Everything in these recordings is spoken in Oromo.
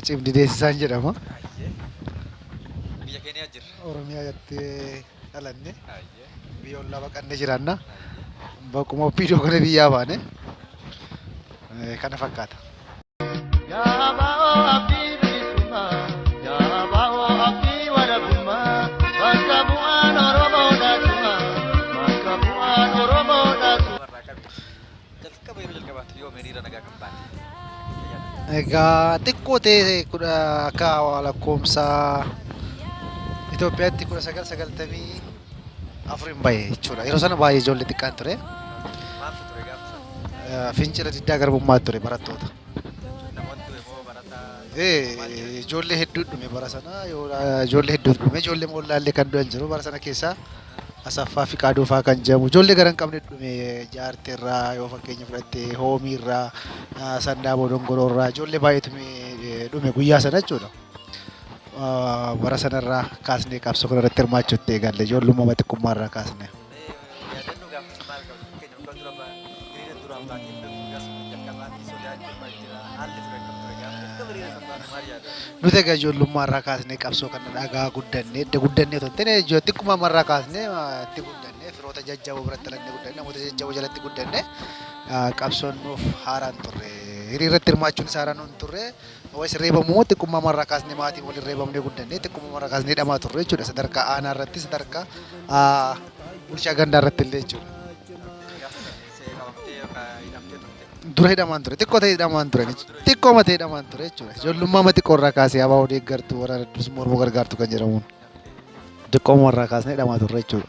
cimdideessisaan jedhama. Biyya keenya jirra. Oromiyaatti dhalanne biyya ollaa baqannee jiraanna. Bakkuma ofiidoo kana biyyaa baane kana fakkaata. Egaa xiqqoo ta'e akka lakkoomsa Itoophiyaatti 1994 bahe jechuudha. Yeroo sana baay'ee ijoollee xiqqaan ture. Fincila Diddaa Gabrummaa ture barattoota. Ijoollee hedduu dhume bara sana ijoollee hedduu dhume ijoollee moollaallee kan du'an jiru bara sana keessaa Asaffaa fi Qaaduufaa kan jedhamu ijoollee gara hin qabne dhume jaarteerraa yoo fakkeenya fudhatte hoomiirraa sandaaboo dongoroorraa ijoollee baay'eetu dhume guyyaa sana jechuudha. Bara sanarraa kaasnee qabsoo kanarratti hirmaachuutti eegalle ijoollummaa xiqqummaarraa kaasnee. Nuti egaa ijoollummaarraa kaasnee qabsoo kana dhagaa guddannee edda guddannee tontee xiqqummaarraa kaasnee itti guddannee firoota jajjaboo biratti dhalannee guddannee namoota jajjaboo jalatti guddannee qabsoon nuuf haaraan turre hiriirratti hirmaachuun isaa haaraan nuun turre wayis reebamuu xiqqummaarraa kaasnee maatiin waliin reebamnee guddannee xiqqummaarraa kaasnee hidhamaa turre jechuudha sadarkaa aanaa irratti sadarkaa bulchaa gandaa irratti illee jechuudha. Dura hidhamaan ture xiqqoo ta'e hidhamaan ture xiqqoo matee hidhamaan ture jechuudha ijoollummaa xiqqoo irraa kaasee abaa odeeggartuu waraana bilisummaa Oromoo gargaartu kan jedhamuun xiqqoo irraa kaasnee hidhamaa turre jechuudha.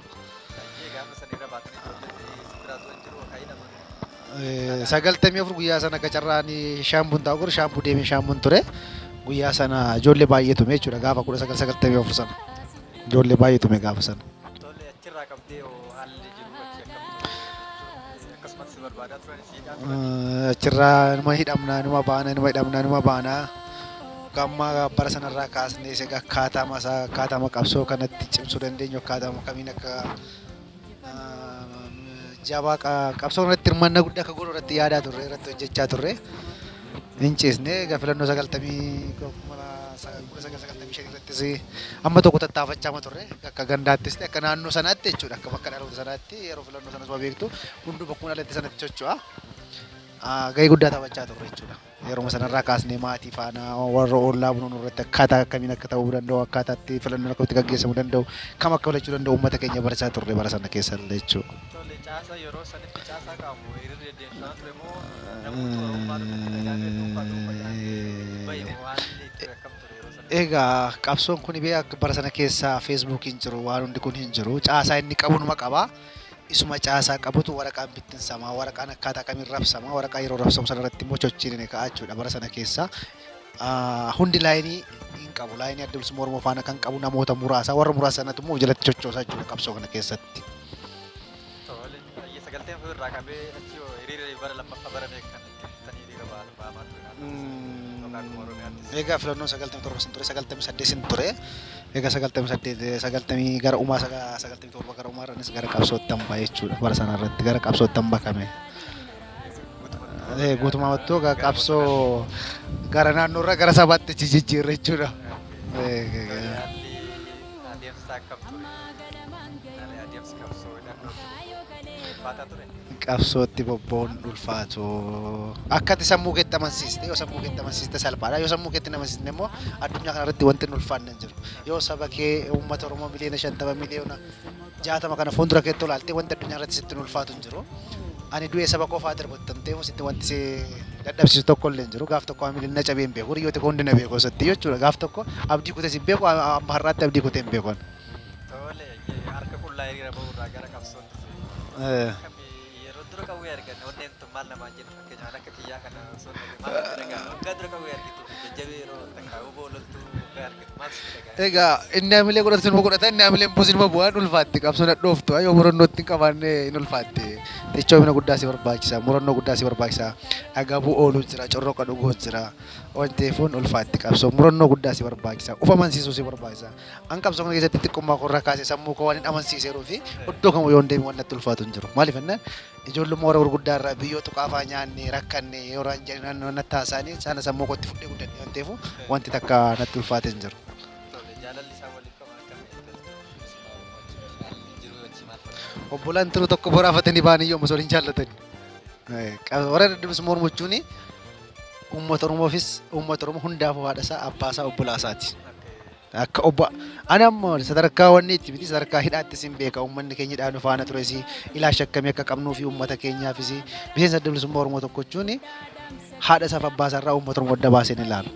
Sagaltamii afur guyyaa sana qacarraan shaambuun taa'u gurra shaambuu deemee shaambuun ture guyyaa sana ijoollee baay'ee tume jechuudha gaafa 1994 sana ijoollee baay'ee tume gaafa sana. Achirraa numa hidhamnaa numa baanaa gamma bara sanarraa kaasnee akkaataama qabsoo kanatti cimsuu dandeenyu akkaataama kamiin akka jabaa qabsoo kanatti hirmaannaa guddaa akka godhu irratti yaadaa turre irratti hojjechaa turre hin ciisne egaa filannoo 1995 irrattis amma tokko tattaafachaa turre akka gandaattis akka naannoo sanaatti jechuudha akka bakka dhaloota sanaatti yeroo filannoo sanas waa beektu hunduu bakkuma dhalatti sanatti socho'a. Gahee guddaa taphachaa turre jechuudha. Yeroo sanarraa kaasnee maatii faana warra ollaa bunuun irratti akkaataa akkamiin akka ta'uu danda'u akkaataa itti filannoon akkamitti gaggeessamuu danda'u kam akka filachuu danda'u uummata keenya barachaa turre bara sana keessa illee jechuudha. Egaa qabsoon kun akka bara sana keessa feesbuukiin jiru waan hundi kun hin jiru caasaa inni qabu numa qaba. Isuma caasaa qabutu waraqaan bittinsamaa waraqaan akkaataa kamiin rabsamaa waraqaa yeroo rabsamu sanarratti immoo chochiin ka'aa jechuudha bara sana keessa hundi laayinii hin qabu laayinii adda bilisummaa Oromoo faana kan qabu namoota muraasa warra muraasa sanatti immoo jalatti chochoosaa jechuudha qabsoo kana keessatti. Egaa filannoo 97 ture 98 ture. Egaa 98 gara uumaa 97 gara uumaa irranis gara qabsootti hambaa jechuudha bara sana irratti gara qabsootti hambakame. Guutumaa wattoo qabsoo gara naannoo irraa gara sabaatti jijjiirre jechuudha. Qabsootti bobba'uun ulfaatu akkati sammuu keetti amansiiste yoo sammuu keetti amansiiste salphaadha yoo sammuu keetti amansiiste immoo addunyaa kanarratti wanti hin ulfaanne hin jiru yoo saba kee uummata Oromoo miliyoona 50 miliyoona 60 kana fuuldura keetti olaaltee wanti addunyaa irratti sitti hin ulfaatu hin jiru ani du'ee saba qofaa darbottamtee sitti wanti si dadhabsiisu tokko illee hin jiru gaaf tokko miliyoona na cabee hin beeku hiriyoota koo hundi na beeku osatti jechuudha gaaf tokko abdii kutee si beeku amma har'aatti abdii kutee hin beeku. Harka qullaa hiriira bahurraa gara qabsootti. Dura kau yang kan, orang yang temal nama jen, kerja anak ketiak kan, so malu mereka. Enggak dura kau yang gitu, jadi ro, tahu boleh tu, enggak gitu, mas mereka. Ega, ini ambil yang kurang sini kurang, ini ambil yang pusin mabuan ulfati, kapsul nak dof tu, ayo muron not tinggal mana ulfati. Tiada mana kuda si berbahasa, muron no kuda si berbahasa. Agak bu olu cerah, corok kadu gue cerah. On telefon ulfati, kapsul muron no kuda si berbahasa. Ufaman si susi berbahasa. Angkap soalnya kita titik kumbang korang kasih samu kawan aman si serufi. Udah kamu yonde mana tulfatun jero. Malif anda. ijoollummaa warra gurguddaarraa biyyoo tuqaafaa nyaanne rakkanne yoo naannoo natti haasa'anii sana sammuu kootti fudhee guddadhe waan ta'eef wanti takka natti ulfaatee hin jiru. Jaalalli isaa waliif qaban akkamii Obbolaan turuu tokko boraafatanii baaniyyoo osoo hin jaallatanii. Warra dadhabbisu mormuchuun uummata Oromoofis uummata Oromoo hundaafuu haadha isaa abbaa isaa obbolaa isaati. Akka obbo ani ammoo sadarkaa wanni itti miti sadarkaa hidhaatti sin beeka uummanni keenya dhaanu faana tures ilaalcha akkamii akka qabnuu fi uummata keenyaafis miseensa adda bilisummaa Oromoo tokkochuun haadha isaaf abbaa isaarraa uummata Oromoo adda baasee ni ilaalu.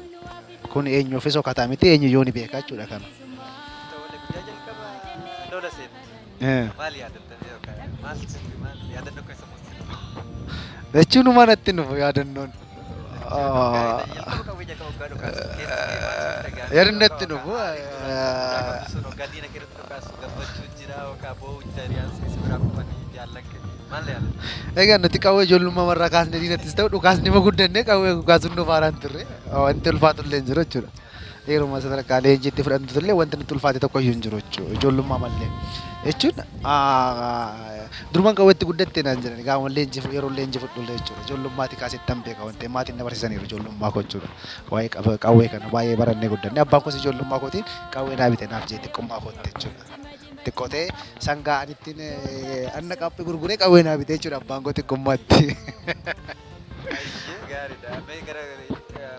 Kun eenyuufis okkataa miti eenyu yoo ni beeka jechuudha kana. Jechuun manatti nufu yaadannoon. Yaadannatti nufu. Egaa nuti qawwee ijoollummaa marraa kaasnee diinattis ta'u dhukaasni ma guddannee qawwee kaasuun nu faaraan turre wanti ulfaatu illee hin jiru jechuudha. Yeruma sadarkaa leenjiitti fudhantu illee wanti nutti ulfaate tokko iyyuu hin jiru jechuudha ijoollummaa mallee jechuudha. Durumaan qawweetti guddattee naan jedhani gaafa leenjii yeroo leenjii fudhulle jechuudha ijoollummaatti kaasetti tan beeka wanti maatiin na barsiisaniiru ijoollummaa koo jechuudha. Waa'ee qawwee kana baay'ee barannee guddanne abbaan koos ijoollummaa kootiin qawwee naa bite naaf jee xiqqummaa kootti jechuudha. Xiqqootee sangaa anittiin anna qaaphee gurguree qawwee naa bite jechuudha abbaan koo xiqqummaatti. Gaariidha. Mee gara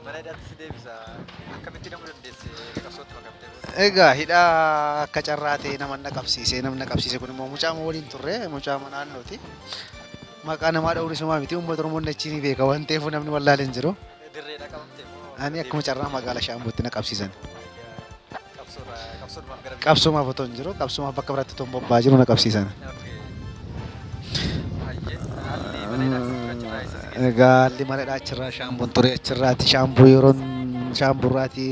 mana hidhaatti si deebisa. Akkamitti namni dandeesse qabsootti makamtee? Egaa hidhaa akka carraa ta'e nama namni qabsiise kun immoo mucaa waliin turre mucaa naannooti. Maqaa namaa dha'uun isumaa miti uummata Oromoon achi ni beeka waan ta'eef namni wallaalee hin jiru. Dirreedha qabamtee moo? Ani akkuma carraa magaalaa Shaambootti na qabsiisan. Qabsoomaaf otoo hin jiru qabsoomaaf bakka biraatti otoo hin bobba'aa jiru na qabsiisan. Egaa haalli mana hidhaa achirraa Shaamboon ture achirraati Shaamboo yeroon Shaamburraati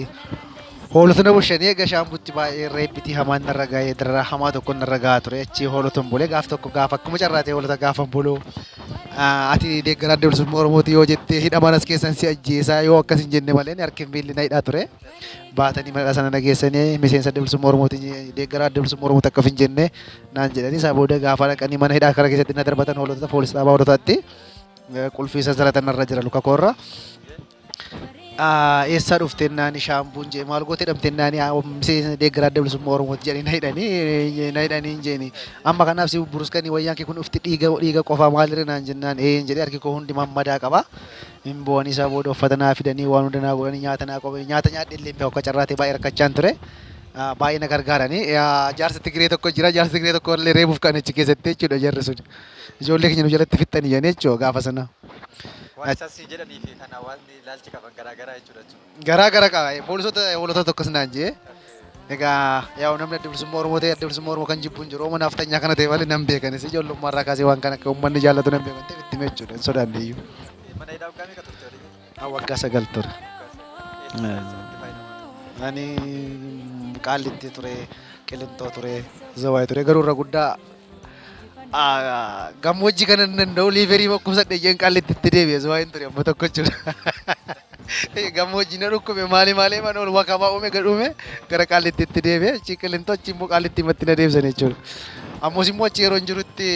hoolota na bushanii egaa Shaambutti baay'ee reebbitii hamaan narra ga'ee dararaa hamaa tokko narra ga'aa ture achi hoolota hin bulee gaaf tokko gaaf akkuma carraa ta'e hoolota gaafa hin buluu ati deeggaraa adda bilisummaa Oromooti yoo jettee hidhaman as keessan si ajjeesaa yoo akkas hin jenne malee harki miilli na hidhaa ture baatanii mana sana nageessanii miseensa adda bilisummaa Oromooti deeggaraa adda bilisummaa Oromooti akka hin jenne naan jedhanii isaa booda gaafa dhaqanii mana hidhaa kara keessatti na darbatan hoolota poolis dhaabaa hoolotaatti qulfii sasalatan narra jira luka koorra. Eessaa dhuftee naani Shaambuun jee maal gootee dhamtee naani miseensa deeggaraa adda bilisummaa Oromooti jedhanii na hidhanii hin jeeni. Amma kanaaf si buruskanii wayyaan kee kun ufti dhiiga qofaa maalirra naan jennaan hin jedhee harki koo hundi mammadaa qaba. Hin bu'anii isaa booda uffata naa fidanii waan hunda naa godhanii nyaata naa qopheessanii nyaata nyaadhee illee akka carraa ta'e baay'ee rakkachaan ture. Baay'ee na gargaaranii jaarsa Tigiree tokko jira jaarsa Tigiree tokko illee reebuuf kan achi keessatti jechuudha jarri sun. Ijoollee keenya nu jalatti fixxanii jennee jechuudha gaafa sana. Waan isaas jedhanii fi kan hawaasni ilaalchi qaban garaagaraa jechuudha. Garaagara qaba. Poolisoota hoolota tokkos naan jee. Egaa yaa'u namni adda bilisummaa Oromoo ta'e adda bilisummaa Oromoo kan jibbu hin jiru. Oromoo naftanyaa kana ta'e malee nan beekanis ijoollummaa irraa kaasee waan kana akka uummanni jaallatu nan beekan ta'e itti jechuudha. Hin sodaanne iyyuu. Mana hidhaa waggaa meeqa turte? Waggaa 9 ture. Ani Qaallitti ture, Qilintoo ture, Zawaayii ture garuu irra guddaa gammoojjii kana hin danda'u liiverii boqqoomsadhe jeen Qaallitti itti deebi'e Zawaayiin ture amma tokko jechuudha. Gammoojjii na dhukkube maali mana ol wakamaa uume gadhuume gara Qaallitti itti deebi'e achi Qilintoo achi immoo Qaallitti himatti na deebisan jechuudha. Ammoo immoo achi yeroo hin jirutti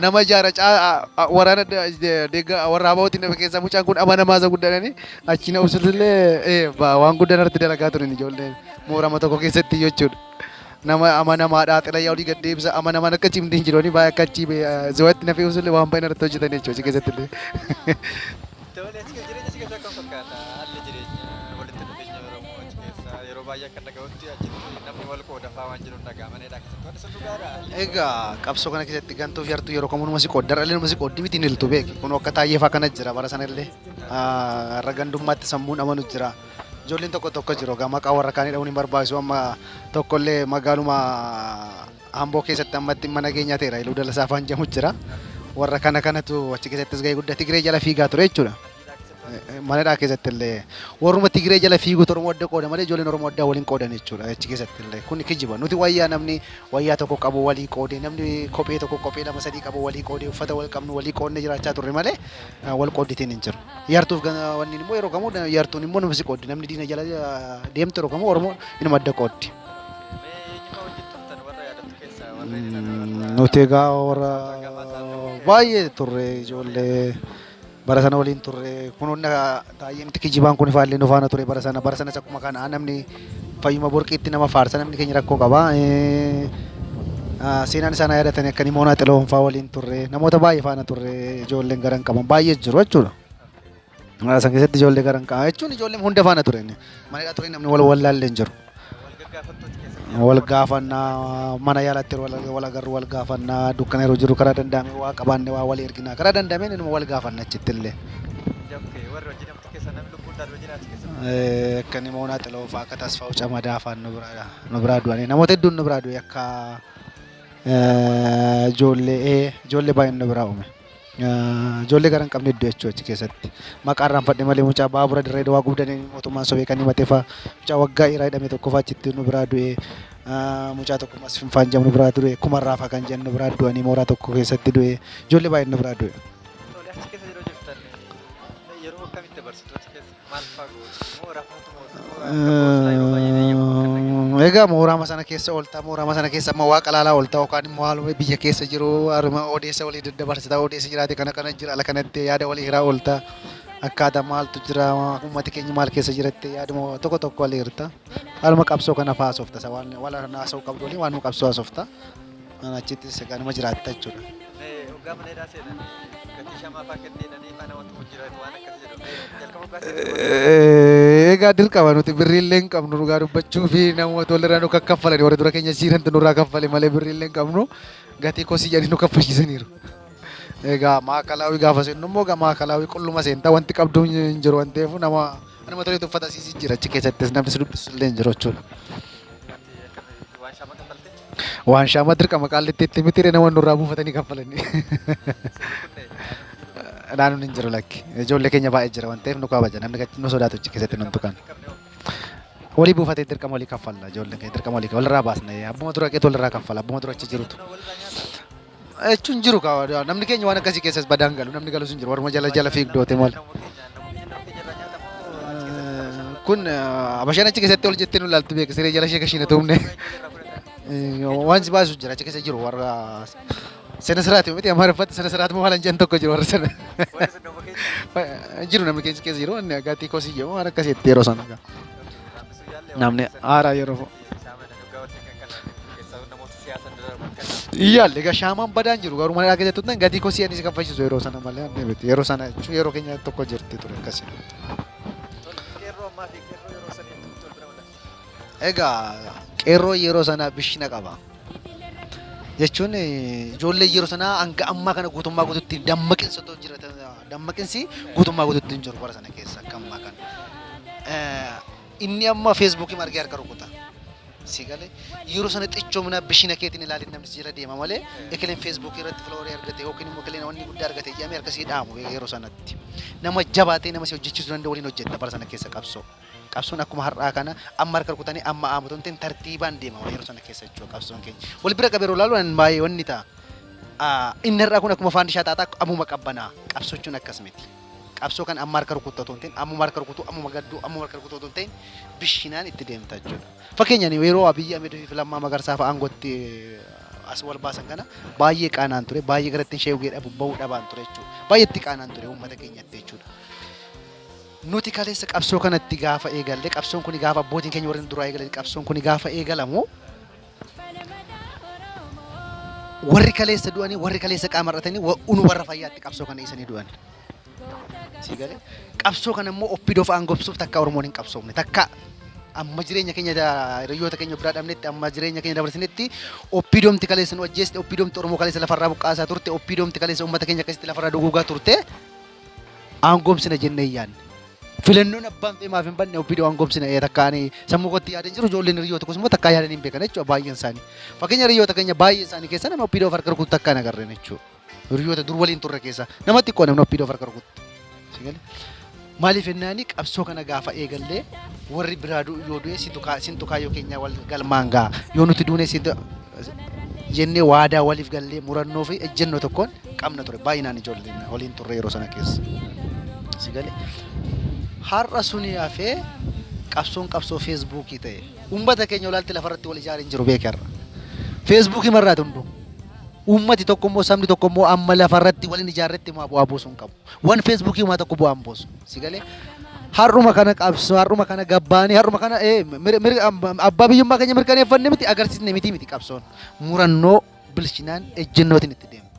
nama jaara waraana warra Abaawotiin nama keessaa mucaan kun amanamaa isa guddaadhani achi na usullee waan guddaan irratti dalagaa turan ijoolleen moorama tokko keessatti jechuudha. Nama amanamaadhaa xilayyaa olii gad deebisa amanamaan akka cimdii hin jirooni baay'ee akka achi Zawayiitti nafee usullee waan baay'ee irratti hojjetan jechuudha achi keessatti illee. Jireenya si keessa akkam fakkaata? Haalli jireenya walitti dhufeenya Oromoo achi keessa yeroo baay'ee akka dhaga'utti achitti namni wal qoodafaa waan jiru dhagaa mana hidhaa keessatti wanti sun dhugaadha. Egaa qabsoo kana keessatti gantuu fi hartuu yeroo kamuu numa si qoodda dhalli numa si qooddi miti niltu beeki kun akka taayyeefaa kana jira bara sana illee irra gandummaatti sammuun amanu jira. Ijoolleen tokko jiru egaa maqaa warra kaanii dha'uun hin barbaachisu amma tokkollee magaaluma Amboo keessatti ammatti mana keenya ta'eera iluu dalasaa afaan jedhamu jira. Warra kanatu achi keessattis gahee guddaa Tigiree jala fiigaa ture jechuudha. Mana hidhaa keessatti illee warruma Tigiree jala fiigu Oromoo adda qooda malee ijoolleen Oromoo addaa waliin qoodan jechuudha achi keessatti illee kun kijiba nuti namni wayyaa tokko qabu walii qoodee namni kophee tokko kophee 2-3 qabu walii qoodee uffata wal qabnu walii qoodnee jiraachaa turre malee wal qoodditiin hin jiru. Yartuuf wanni immoo yeroo kamuu yartuun immoo nama si qooddi namni diina jala deemtu yeroo kamuu Oromoo inuma adda qooddi. Nuti egaa warra baay'ee turre ijoollee bara sana waliin turre kunuunna taa'ee miti kijibaan kun ifaallee nu faana ture bara sana akkuma kana namni fayyuma borqiitti nama faarsa namni keenya rakkoo qaba. Seenaan isaanii yaadatanii akka Nimoonaa Xilahuun fa'aa waliin turre namoota baay'ee faana turre ijoolleen garan qaban baay'ee jiru jechuudha. San keessatti ijoollee garan qaban jechuun ijoolleen hunda faana ture manidha ture namni wal wallaallee hin jiru. Wal gaafannaa mana yaalatti wal agarru wal gaafannaa dukkana yeroo jiru karaa danda'ame waa qabaanne waa wal erginaa karaa danda'ameen inuma wal gaafanna achitti illee. Akka Nimoonaa Xilahuu fa'aa akka Tasfaa'uu Camadaa fa'aa nu biraa du'anii namoota hedduun nu biraa du'e akka ijoollee baay'een nu biraa uume. Ijoollee garan qabne iddoo jechuu achi keessatti maqaarraan fadhe malee mucaa baabura dirree dawaa gubdanii mootummaan sobee kan himatee fa'aa mucaa waggaa dhiiraa hidhame tokko fa'aa achitti nu biraa du'e mucaa tokko mas finfaan jedhamu nu biraa du'e kumarraa fa'aa kan jedhan nu biraa du'anii mooraa tokko keessatti du'e ijoollee baay'een nu biraa du'e. Egaa mooraa sana keessa ooltaa mooraa sana keessa amma waa qalaalaa ooltaa yookaan immoo haaluma biyya keessa jiru haruma odeessa walii daddabarsitaa odeessa jiraate kana jira ala kanatti yaada walii hiraa ooltaa akkaataa maaltu jira uummati keenya maal keessa jiratte yaaduma tokko walii hirta haaluma qabsoo kana fa'aa soofta waan wala naasa'uu qabdu waliin waan qabsoo haasofta achitti saganuma jiraatta jechuudha. Egaa dirqama nuti birriillee hin qabnu dhugaa dubbachuu fi namoota walirraa nu kaffalanii warra dura keenya siirantu nurraa kaffale malee birriillee hin qabnu gatii kosii jedhanii nu kaffalchiisaniiru. Egaa maakalaawii gaafa seennu immoo maakalaawii qulluma seentaa wanti qabdu hin jiru waan ta'eef nama toleetu uffata asiisii jira achi keessattis namni si dubbisu illee hin jiru jechuudha. Waan shaama dirqama qaallitti itti miti namoonni nurraa buufatanii kaffalanii. Naannoon hin jiru lakki ijoollee keenya baay'ee jira waan ta'eef nu kabaja namni nu sodaatu achi keessatti nu tuqan. Walii buufatee dirqama walii kaffalla ijoolleen keenya dirqama walii walirraa baasna abbuma dura qeetu walirraa kaffala abbuma dura achi jirutu. Jechuun jiru namni keenya waan akkasii keessas badaan galu namni galus hin jiru warma jala fiigdoote maal. Kun abashaan achi keessatti ol jettee nu ilaaltu beeku siree jala ishee kashiina tuumne. Waan si baasu jira achi keessa jiru warra sena siraati miti amaariffatti sena siraati moo haalan jedhan tokko jiru warra sana. Jiru namni keessa jiru gatii kosii jedhamu waan akkasitti yeroo sana. Namni haaraa yeroo Iyyaal egaa shaamaan badaan jiru garuu mana dhaagaa jettuutan gatii kosii anis kan fayyisuuf yeroo sana malee yeroo sana jechuun yeroo keenya tokko jirti ture akkasii. Egaa qeerroo yeroo sana bishina qaba. Jechuun ijoollee yeroo sanaa hanga ammaa kana guutummaa guutuutti dammaqinsa jira dammaqinsi guutummaa guutuutti hin jiru bara sana keessa akka ammaa kana. Inni amma feesbuukii margee harka rukuta. Sigale yeroo sana xichoomina bishina keetiin ilaalin namni jira deema malee ekeleen feesbuukii irratti filoorii argate yookiin immoo ekeleen wanni guddaa argate jedhamee harkasii dhaamu yeroo sanatti. Nama jabaatee nama si hojjechiisuu danda'u waliin hojjetta bara sana keessa qabsoo. Qabsoon akkuma har'aa kana amma harka rukutanii amma aamutoon tartiibaan deema yeroo sana keessa jechuudha qabsoon keenya. Wal bira qabee yeroo ilaalu baay'ee wanni ta'a. Inni har'aa kun akkuma faandishaa xaaxaa ammuma qabbanaa qabsochuun akkas miti. Qabsoo kan amma harka rukuttatu ta'in ammuma harka rukutu ammuma gadduu ammuma harka rukutu ta'in bishinaan itti deemta jechuudha. Fakkeenyaan yeroo Abiyyi Ahmed fi Lammaa Magarsaa fa'a aangootti as wal baasan kana baay'ee qaanaan ture baay'ee garatti ishee ugee bahuu dhabaan ture jechuudha. Baay'eetti qaanaan ture uummata keenyatti jechuudha. Nuti kaleessa qabsoo kanatti gaafa eegalle qabsoon kun gaafa abbootiin keenya warreen duraa eegalle qabsoon kun gaafa eegalamu warri kaleessa du'anii warri kaleessa qaamarratanii unu warra fayyaatti qabsoo kana isanii du'an. Sigale qabsoo kana immoo oppidoof aangobsuuf takka Oromoon hin qabsoofne takka amma jireenya keenya hiriyoota keenya biraa dhabnetti amma jireenya keenya dabarsinetti oppidoomti kaleessa nu ajjeeste oppidoomti Oromoo kaleessa lafarraa buqqaasaa turte oppidoomti kaleessa uummata keenya akkasitti lafarraa duguugaa turte aangomsina jennee yaadne. Filannoon abbaan feemaaf hin banne obbidoo aangomsina takkaanii sammuu kootti yaadan jiru ijoolleen hiriyoota kunis immoo takkaa yaadan hin beekan jechuudha baay'een isaanii. Fakkeenya hiriyoota keenya baay'een isaanii keessa nama obbidoo harka rukutu takkaa nagarreen jechuudha. Hiriyoota dur waliin turre keessa namatti xiqqoo namni obbidoo harka rukutu. Maaliif jennaani qabsoo kana gaafa eegallee warri biraa yoo du'e sintu kaayyoo keenya wal galmaan gaa yoo nuti duune jennee waadaa waliif gallee murannoo fi ejjennoo tokkoon qabna ture baay'inaan ijoolleen waliin turre yeroo sana keessa. Sigale har'a suni hafee qabsoon qabsoo feesbuukii ta'e uummata keenya olaalti lafarratti wal ijaareen jiru beekarra. Feesbuukii marraati hunduu Uummati tokko immoo sabni tokko immoo amma lafarratti waliin ijaarratti bu'aa buusuu hin qabu. Waan feesbuukii uumaa tokko bu'aa hin buusu. Si galee har'uma kana qabsoo har'uma kana gabbaanii har'uma kana abbaa biyyummaa keenya mirkaneeffanne miti agarsiisne miti qabsoon murannoo bilchinaan ejjennootiin itti deemna.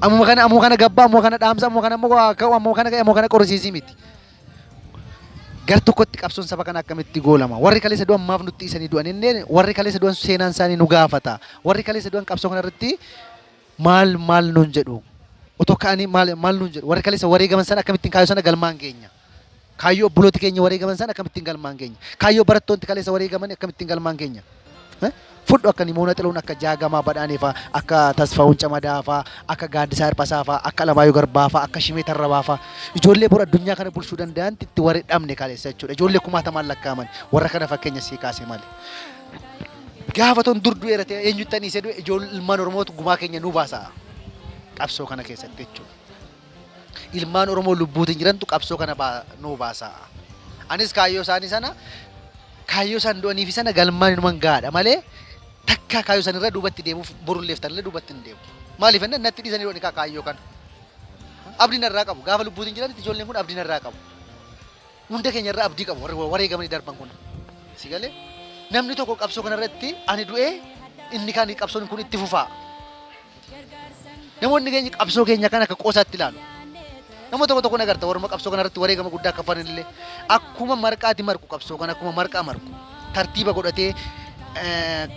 Ammuma kana gabbaa ammuma kana dhaamsa ammuma kana ammuma kana qorisiisii miti. Gar tokkotti qabsoon saba kana akkamitti goolama. Warri kaleessa du'an maaf nutti isanii du'an inneen warri kaleessa du'an seenaan isaanii nu gaafata. Warri kaleessa du'an qabsoo kana irratti maal nuun jedhu. Otoo ka'anii maal nuun jedhu. Warri kaleessa wareegaman sana akkamittiin kaayyoo sana galmaan keenya. Kaayyoo obbolooti keenya wareegaman sana akkamittiin galmaan keenya. Kaayyoo barattoonni kaleessa wareegaman akkamittiin galmaan keenya. Fudhu akka Nimoona Xilahuun akka Jaagamaa Badhaanee faa akka Tasfaa'uun Camadaa faa akka Gaaddisaa Hirphasaa faa akka Alamaayyoo Garbaa faa akka Shimee Tarrabaa faa ijoollee bor addunyaa kana bulchuu danda'an itti warri dhabne kaleessa jechuudha. Ijoollee kumaatamaan lakkaaman warra kana fakkeenya sii kaase malee. Gaafa ton dur du'eera ta'e eenyutti ani isa du'e ijoollee ilmaan Oromootu gumaa keenya nu baasa qabsoo kana keessatti jechuudha. Ilmaan Oromoo lubbuutiin jirantu qabsoo kana nu baasa. Anis kaayyoo isaanii sana kaayyoo isaan du'aniif sana galmaan inuman gaadha malee takka kaayyoo san irra duubatti deemuuf borulleef talle duubatti hin deemu. Maaliif enne natti dhiisanii dhooni kaayyoo kana. Abdiin irraa qabu gaafa lubbuutiin jiranitti ijoolleen kun abdiin irraa qabu. Hunda keenya irraa abdii qabu wareegamanii darban kun. Si galee namni tokko qabsoo kana irratti ani du'ee inni kaan qabsoon kun itti fufaa. Namoonni keenya qabsoo keenya kana akka qoosaatti ilaalu. Namoota tokko nagarta warra qabsoo kana irratti wareegama guddaa akka fanillee akkuma marqaati marqu qabsoo kana akkuma marqaa marqu tartiiba godhatee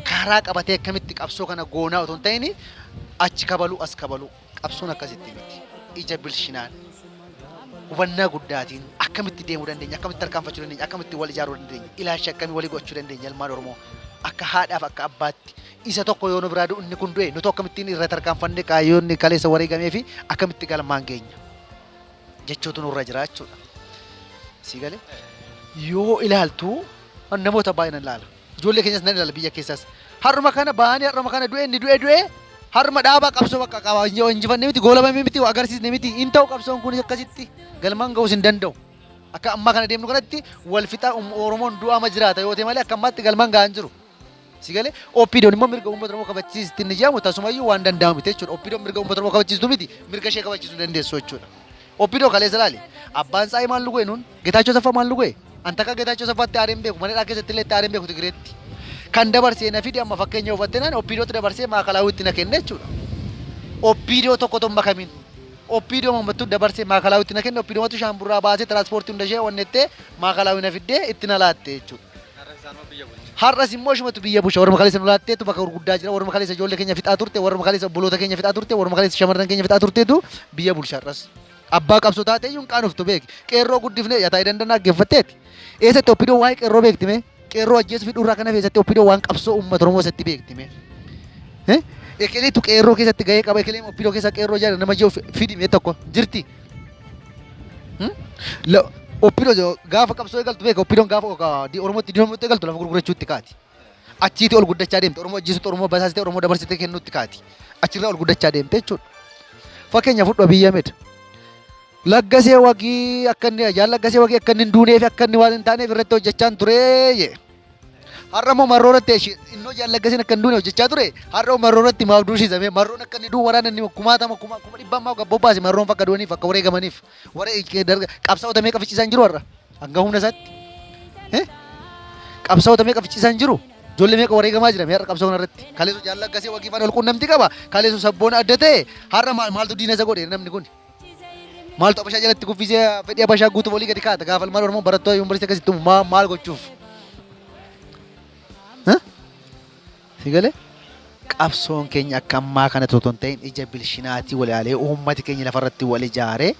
karaa qabatee akkamitti qabsoo kana goonaa otoo hin ta'in achi kabalu as kabalu qabsoon akkasitti miti. Ija bilchinaan hubannaa guddaatiin akkamitti deemuu dandeenya akkamitti tarkaanfachuu dandeenya akkamitti wal ijaaruu dandeenya ilaalcha akkamii walii gochuu dandeenya ilmaan Oromoo akka haadhaaf akka abbaatti isa tokko yoo nu biraa du'u inni kun du'e nuti akkamittiin irra tarkaanfannee kaayyoonni kaleessa wareegamee fi akkamitti galmaan keenya jechuutu nurra jira jechuudha. Si galee yoo ilaaltu namoota baay'inaan ilaala. Ijoollee keenyas nan ilaala biyya keessas. Har'uma kana bahanii har'uma kana du'e inni du'e har'uma dhaabaa qabsoo bakka qaba injifannee miti goolabamee miti agarsiisne miti hin ta'u qabsoon kun akkasitti galmaan ga'uus hin danda'u. Akka ammaa kana deemnu kanatti wal fixa Oromoon du'ama jiraata yoo ta'e malee akka ammaatti galmaan ga'an jiru. Si galee oppiidoon immoo mirga uummata Oromoo kabachiisti inni jedhamu tasumayyuu waan danda'amu miti jechuudha. Oppiidoon mirga uummata Oromoo kabachiistu miti mirga ishee kabachiisuu dandeessu jechuudha. Oppiidoo kaleessa laali abbaan saayii maal lugu'e nuun Getaachoo Saffaa maal lugu'e anta akka Getaachoo Saffaatti aareen beeku maneedhaa keessatti illee aareen beeku Tigireetti kan dabarsee na fidi amma fakkeenya uffatte naan oppiidootti dabarsee maakalaawwitti na kenne jechuudha. Oppiidoo tokko tomba kamiin oppiidoo mammattuu dabarsee maakalaawwitti na kenne oppiidoo matu shaamburraa baasee tiraanspoortii hunda ishee wannettee maakalaawwi na fiddee itti na laatte jechuudha. Har'as immoo shumatu biyya busha warra kaleessa nu laatteetu bakka gurguddaa jira warra kaleessa ijoollee keenya fixaa turte warra kaleessa obboloota keenya fixaa turte warra kaleessa shamarran keenya fixaa turteetu biyya bulcha har'as. Abbaa qabsoo taatee iyyuu hin qaanoftu beeki. Qeerroo guddifnee yataa dandanaa geeffatteeti. Eessatti oppiidoo waa'ee qeerroo beektime? Qeerroo ajjeesu fidhuurraa kana keessatti oppiidoo waan qabsoo uummata Oromoo isatti beektime? Ekeleetu qeerroo keessatti gahee qaba ekeleen oppiidoo keessa qeerroo jaala nama jiru fidime tokko jirti. Oppiidoo gaafa qabsoo eegaltu beeka oppiidoon gaafa Oromootti diinootti eegaltu lafa gurgurachuutti kaati. Achiiti ol guddachaa deemte Oromoo ajjeesutti Oromoo basaasitee Oromoo dabarsitee kennuutti kaati. Achirraa ol guddachaa deemte jechuudha. Fakkeenya fudhu Abiyyi Ahmed. Laggasee wagii akka inni jaalaggasee wagii akka inni hin duunee fi akka inni waan hin taaneef irratti hojjechaa ture. Har'a immoo marroo irratti innoo jaalaggaseen akka hin duune hojjechaa ture. Har'a marroo irratti maaf duushizame marroon akka inni duun waraana inni kumaatama kuma dhibbaa maaf gabbobbaase marroon fakka duuniif akka wareegamaniif qabsaa'ota meeqa ficciisaan jiru har'a hanga humna isaatti. Qabsaa'ota meeqa ficciisaan jiru. Ijoollee meeqa wareegamaa jira har'a qabsoo kanarratti. Kaleessu jaalaggasee wagii faana ol quunnamti qaba. Kaleessu sabboona adda ta'e har'a maaltu diina isa godhe namni kun. Maaltu abashaa jalatti kuffisee fedhii abashaa guutuuf olii gadi kaata gaafa ilmaan Oromoo barattoota yuunivarsiitii akkasitti maal gochuuf? Si galee qabsoon keenya akka ammaa kana otoo hin ta'in ija bilchinaatii wal ilaalee uummati keenya lafarratti wal ijaaree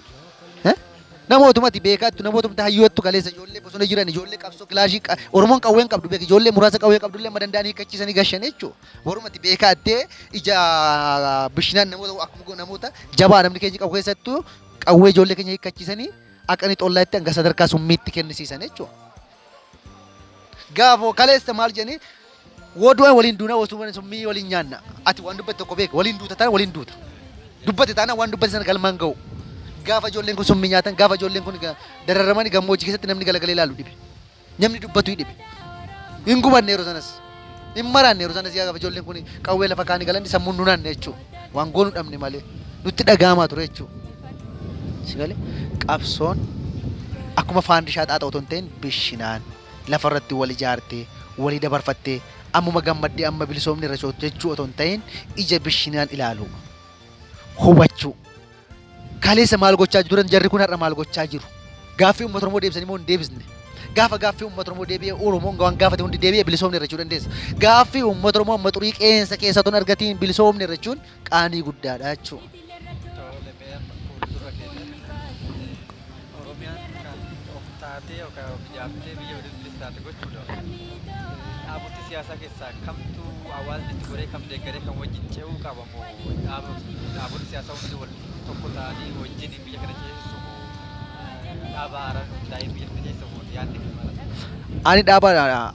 namootumatti beekaattu namootumatti hayyoottu kaleessa ijoollee bosona jiran ijoollee qabsoo kilaashii Oromoon qawween qabdu beeka ijoollee muraasa qawwee qabdu illee madanda'anii hiikkachiisanii gashan jechuudha. Warumatti beekaattee ija bilchinaan namoota jabaa namni keenya qabu keessattuu qawwee ijoollee keenya hiikkachiisanii aqanii xollaatti hanga sadarkaa summiitti kennisiisan jechuudha. Gaafa kaleessa maal jedhanii wodu'aan waliin duuna osoo summii waliin nyaanna ati waan dubbate tokko beek waliin duuta taana waliin duuta dubbate taana waan dubbate sana galmaan ga'u gaafa ijoolleen kun summii nyaatan gaafa ijoolleen kun dararaman gammoojjii keessatti namni galagalee ilaalu dhibe namni dubbatu dhibe hin gubanne yeroo sanas Immaraan yeroo sana siyaa ijoolleen kun qawwee lafa kaanii galan sammuun nu naanne jechuudha. Waan goonuu dhabne malee nutti dhaga'amaa ture jechuudha. Sigalee qabsoon akkuma faandishaa xaaxa otoo hin ta'in bishinaan lafarratti wal ijaartee walii dabarfattee ammuma gammaddee amma bilisoomni irra jechuu otoo hin ta'in ija bishinaan ilaalu hubachuu. Kaleessa maal gochaa jiru jarri kun har'a maal gochaa jiru. Gaaffii uummata Oromoo deebisanii moo hin deebisne. Gaafa gaaffii uummata Oromoo deebi'ee Oromoon waan gaafate hundi deebi'ee bilisoomni irra jechuu dandeessa. Gaaffii uummata Oromoo amma xurii qeensa keessa otoo hin argatiin bilisoomni irra jechuun qaanii guddaadha jechuudha. Taatee yookaan ijaartee biyya walitti taate gochuudha. Dhaabota siyaasaa keessaa kamtu hawaasni itti goree kam deeggaree kan wajjin ce'uu qaba moo dhaabota siyaasaa hundi wal tokko ta'anii wajjin biyya kana keessu dhaaba haaraan hundaa'ee biyya kana keessa moo yaadni mala. Ani dhaaba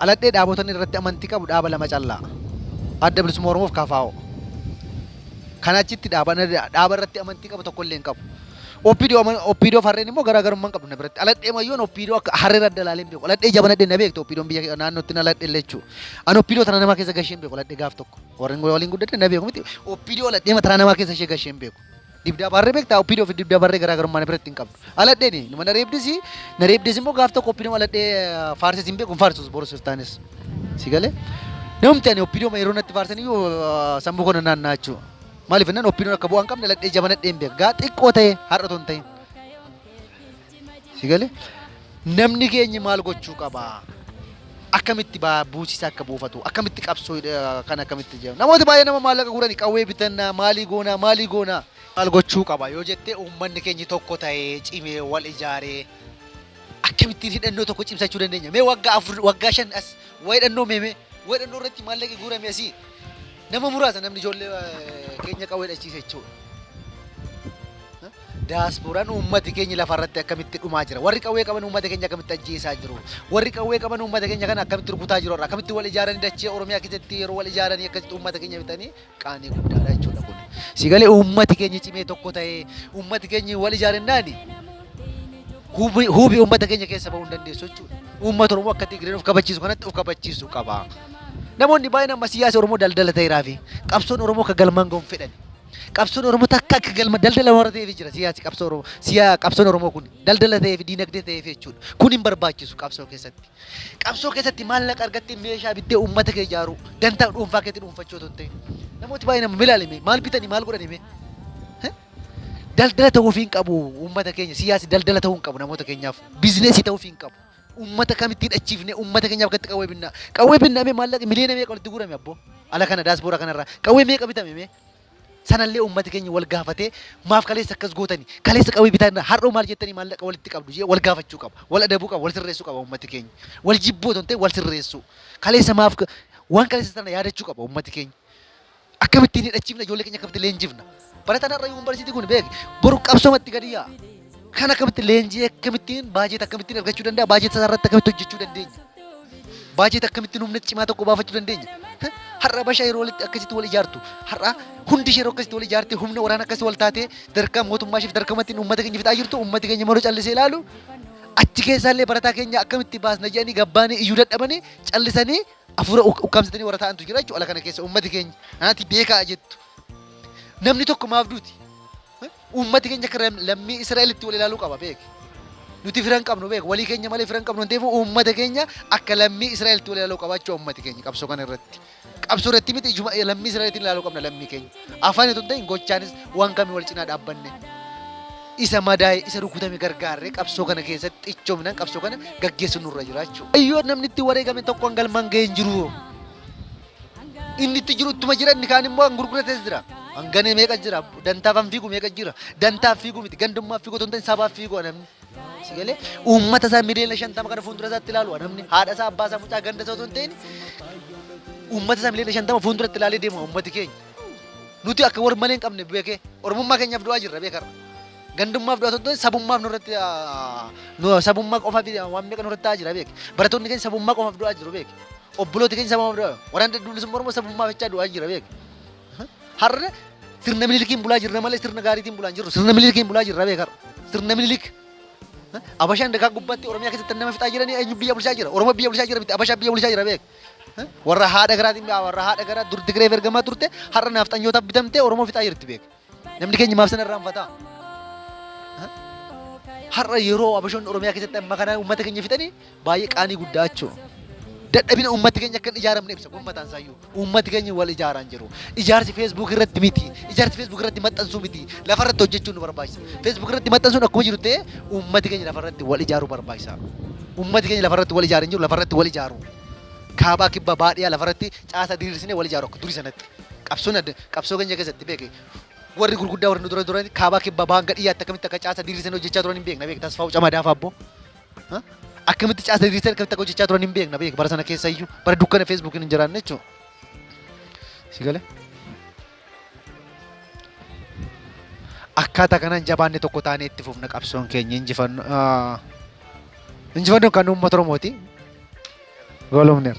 aladhee dhaabotan irratti amantii qabu dhaaba lama callaa. Adda bilisummaa Oromoof KFO. Kana achitti dhaaba irratti amantii qabu tokko illee hin qabu. Oppiidoo farreen immoo garaagarummaan qabdu na biratti. Aladhee mayyoon oppiidoo akka harreera adda ilaalee hin beeku. Aladhee jabana adda na beektu oppiidoon biyya naannootti na aladhee jechuudha. Ani oppiidoo tana namaa keessa gashee hin beeku. Aladhee gaaf tokko. Warreen waliin guddate na beeku miti. Oppiidoo aladhee tana namaa keessa ishee gashee hin beeku. Dibdaa barree beektaa oppiidoo fi dibdaa barree garaagarummaa na biratti hin qabdu. Aladheen nama na reebdisi immoo gaaf tokko oppiidoo aladhee faarsis hin beeku faarsus borusus taanis. Si galee? Namni ani oppiidoo yeroo natti faarsan iyyuu sammuu koo naannaa jechuudha. Maaliif innaan oppiidoon akka bu'aa hin qabne aladhee jabana adhee hin beeku. Gaa xiqqoo ta'e har'a otoo hin ta'in. Sigalee namni keenya maal gochuu qaba? Akkamitti buusisaa akka buufatu? Akkamitti qabsoo kan akkamitti jedhamu? Namooti baay'ee nama maallaqa gurani qawwee bitannaa maalii goonaa maal gochuu qaba yoo jettee uummanni keenya tokko ta'ee cimee wal ijaaree akkamittiin hidhannoo tokko cimsachuu dandeenya? Mee waggaa 5 as hidhannoo hidhannoo irratti maallaqi guurame asii nama muraasa namni ijoollee keenya qawwee dhachiise jechuudha. Diasporaan uummati keenya lafarratti akkamitti dhumaa jira. Warri qawwee qaban uummata keenya akkamitti ajjeesaa jiru. Warri qawwee qaban uummata keenya kana akkamitti rukutaa jiru. Akkamitti wal ijaaranii dachee Oromiyaa keessatti yeroo wal ijaaranii akkasitti uummata keenya bitanii qaanii guddaadha jechuudha kun. Sigalee uummati keenya cimee tokko ta'ee uummati keenya wal ijaarannaan hubii uummata keenya keessa bahuu hin dandeessu jechuudha. Uummata Oromoo akka Tigireen of kabachiisu kanatti of kabachiisu qaba. Namoonni baay'een amma siyaasa Oromoo daldala ta'eeraa fi qabsoon Oromoo akka galmaan ga'uun fedhan. Qabsoon Oromoo takka akka galma daldala warra ta'eef jira siyaasi qabsoon Oromoo kun daldala ta'eef diinagdee ta'eef jechuudha. Kun hin barbaachisu qabsoo keessatti. Qabsoo keessatti maallaqa argattee meeshaa bittee uummata kee ijaaru dantaa dhuunfaa keetti dhuunfachuu otoo hin ta'in. Namooti baay'een amma milaalime maal bitanii maal godhanime. Daldala ta'uu hin qabu uummata keenya siyaasi daldala ta'uu hin qabu namoota keenyaaf bizineesii ta'uu hin qabu. Uummata kamittiin achiifne uummata keenyaaf gatti qawwee binnaa. Qawwee binnaa maallaqa miliyoona meeqa walitti guurame abboo. Ala kana daasboora kanarraa qawwee meeqa bitame mee? Sanallee uummati keenya wal gaafatee maaf kaleessa akkas gootanii kaleessa qawwee bitaan har'oo maal jettanii maallaqa walitti qabdu jee wal gaafachuu qaba wal adabuu qaba wal sirreessuu qaba uummati keenya wal jibboo otoo hin ta'in wal sirreessuu kaleessa maaf waan kaleessa sana yaadachuu qaba uummati keenya akkamittiin hidhachiifna ijoollee keenya akkamitti leenjifna barataan har'a yuunivarsiitii kun beeki boru qabsoomatti gadi yaa kan akkamitti leenjii akkamittiin baajeeta akkamittiin argachuu danda'a baajeeta isaarratti akkamitti hojjechuu dandeenya baajeeta akkamittiin humna cimaa tokko baafachuu dandeenya har'a bashaa yeroo walitti akkasitti wal ijaartu har'a hundi yeroo akkasitti wal ijaartee humna waraana akkasii wal taatee dargaa mootummaa isheef dargamattiin uummata keenya fixaa jirtu uummati keenya maroo callisee ilaalu achi keessaallee barataa keenya akkamitti baasna jedhanii gabbaanii iyyuu dadhabanii callisanii afuura ukkaamsatanii warra ta'antu jira jechuudha ala kana keessa uummati keenya anaati beekaa jettu namni tokko maaf duuti uummati keenya akka lammii Israa'elitti wal ilaaluu qaba beeki nuti firan qabnu beek walii keenya malee firan qabnu ta'eef uummata keenya akka lammii Israa'elitti wal ilaaluu qabaachuu uummati keenya qabsoo kana irratti qabsoo irratti miti ijuma lammii Israa'elitti ilaaluu qabna lammii keenya afaan itoo ta'in gochaanis waan kamii wal cinaa dhaabbanne isa madaa'e isa rukutame gargaarree qabsoo kana keessatti ichoominaan qabsoo kana gaggeessu nurra jiraachuu ayyoo namni itti wareegame tokko galmaan ga'ee hin jiru inni itti jiru ittuma jira inni kaan immoo gurguratees jira hangane meeqa jira dantaaf fiigu meeqa jira dantaaf fiigu miti gandummaaf fiigu otoo hin ta'in sabaaf fiigu namni sigalee uummata isaa miliyoona 50 kana fuuldura isaatti ilaalu namni haadha isaa abbaa isaa mucaa ganda isaa otoo hin ta'in uummata isaa miliyoona 50 fuulduratti ilaalee deema uummati keenya nuti akka warra malee hin qabne beekee oromummaa keenyaaf du'aa jirra beekara gandummaaf du'aa otoo hin ta'in sabummaaf nurratti sabummaa qofaaf waan meeqa nurratti ta'aa jira beeke barattoonni keenya sabummaa qofaaf du'aa jiru beeke obbolooti keenya sabummaaf du'aa waraana bilisummaa Oromoo sabummaaf jechaa du'aa jira beeke har'a sirna milikiin bulaa jirra malee sirna gaariitiin bulaa jirru sirna milikiin bulaa jirra beekara sirna milik Abashaan dagaa gubbaatti Oromiyaa keessatti nama fixaa jiranii eenyu biyya bulchaa jira Oromoo biyya bulchaa jira miti Abashaa biyya bulchaa jira beek Warra haadha garaatiin warra haadha garaa dur Tigree ergamaa turte har'a nafxanyootaaf bitamte Oromoo fixaa jirti beek. Namni keenya maaf sana irraanfataa? Har'a yeroo abashoonni Oromiyaa keessatti amma kana uummata keenya fixanii baay'ee qaanii guddaa jechuudha. Dadhabina uummati keenya akka hin ijaaramne ibsa kun mataan isaayyuu. Uummati keenya wal ijaaraan jiru. Ijaarsi Facebook irratti miti. Ijaarsi Facebook irratti maxxansuu miti. Lafa irratti hojjechuun nu barbaachisa. Facebook irratti maxxansuun akkuma jiru ta'ee uummati keenya lafa irratti wal ijaaruu barbaachisa. Uummati keenya lafa irratti wal ijaaran jiru lafa irratti wal ijaaru. Kaabaa kibba baadiyyaa lafa irratti caasa diriirsinee wal ijaaru akka durii sanatti. Qabsoo keenya keessatti beeke. Warri gurguddaa warri nu dura durani kaabaa kibba baan gadhiyaatti akkamitti akka caasa diriirsinee hojjechaa turan hin beekna beek tasfaa'u camadaaf abboo. Akkamitti caasa diriirsinee akkamitti akka hojjechaa turan hin beekna beek bara sana keessa iyyuu bara dukkana Facebookiin hin jiraanne jechuudha. Si galee? Akkaataa kanaan jabaanne tokko taanee itti fufna qabsoon keenya injifannoon kan uummata Oromooti. Golomneer.